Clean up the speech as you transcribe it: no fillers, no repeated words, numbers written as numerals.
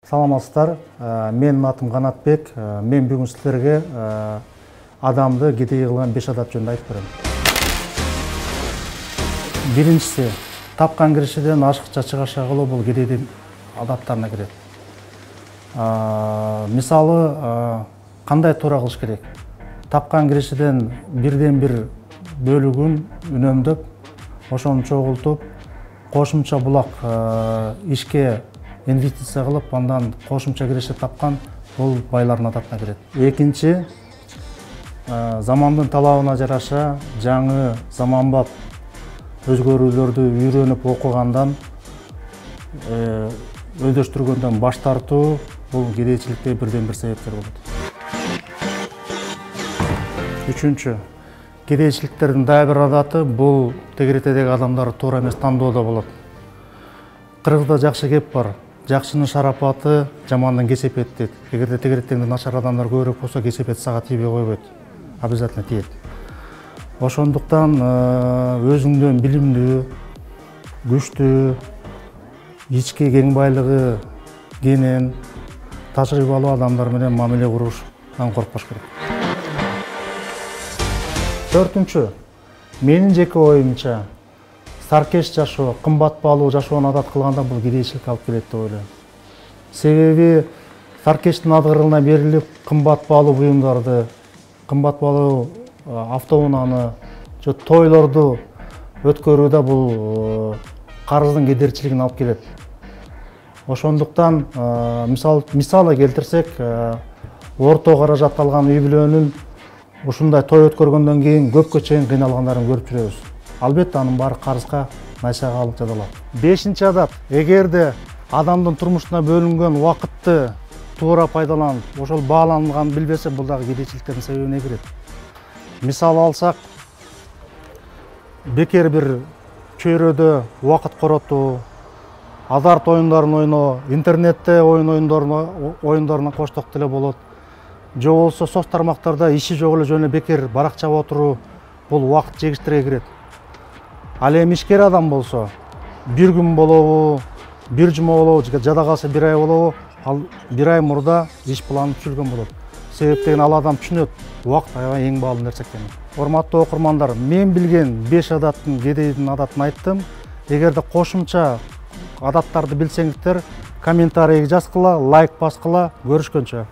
Саламатсыздар, менің атым Қанатбек. Мен бүгін сіздерге адамды кедей қылған 5 адат жөнінде айтып беремін. Біріншісі, тапқан кірішіден ашықша шығаша қылу, бұл кедейдің адаттарына кіреді. Мысалы, қандай тура қылыш керек? Тапқан кірішіден бірден бір бөлігін үнемдеп, ошоны чогултуп, кошумча булак ишке инвестиция кылып, андан кошумча киреше тапкан бул байлардын адатына кирет. Экинчи, замандын талабына жараша жаңы заманбап өзгөрүүлөрдү үйрөнүп окугандан, өдөштүргөндөн баш тартуу бул кедейчиликке бирден бир себептер болот. Үчүнчү, кедейчиликтердин дагы бир адаты бул тегеретедеги адамдарды туура эмес тандоодо болот. Кыргызда жакшы кеп бар. Жакшынын шарапаты жамандын кесепет дейт. Эгерде тегереттегинде начар адамдар көбүрөөк болсо, кесепет сага тийбей койбойт. Обязательно тиет. Ошондуктан өзүңдөн билимдүү, күчтүү, ички кең байлыгы кенен, тажрыйбалуу адамдар менен мамиле курушдан коркпош керек. Төртүнчү, менин жеке оюмча, саркеш жашоо, кымбат баалуу жашоону адат кылганда бул кедейчиликке алып келет деп ойлойм. Себеби саркештин адгырына берилип, кымбат баалуу буюмдарды, кымбат баалуу автоунааны, же тойлорду өткөрүүдө бул карыздын кедерчилигин алып келет. Ошондуктан мисалы келтирсек, орто каражат алган үй бүлөнүн ушундай той өткөргөндөн кийин көпкө чейин кыйналгандарын көрүп жүрөбүз. Албетте анын баары карызга, найшага алып жадалат. Бешинчи адат, эгерде адамдын турмушуна бөлүнгөн убакытты туура пайдаланып, ошол бааланганын билбесе, бул дагы кедейчиликтердин себебине кирет. Мисал алсак, бекер бир чөйрөдө убакыт коротуу, азарт оюндарын ойноо, интернетте оюндарына кошток деле болот. Же болсо соц тармактарда иши жок эле жөн эле бекер баракча отуруу, бул убакыт жегиштерге кирет. Ал эми ишкер адам болсо, бир күн болобу, бир жума болобу, жада калса бир ай болобу, ал бир ай мурда иш планып жүргөн болот. Себептен ал адам түшүнөт, убакыт аябай эң баалуу нерсе экенин. Урматтуу окурмандар, мен билген 5 адаттын кедейдин адатын айттым. Эгерде кошумча адаттарды билсеңиздер, комментарийге жазгыла, лайк баскыла. Көрүшкөнчө.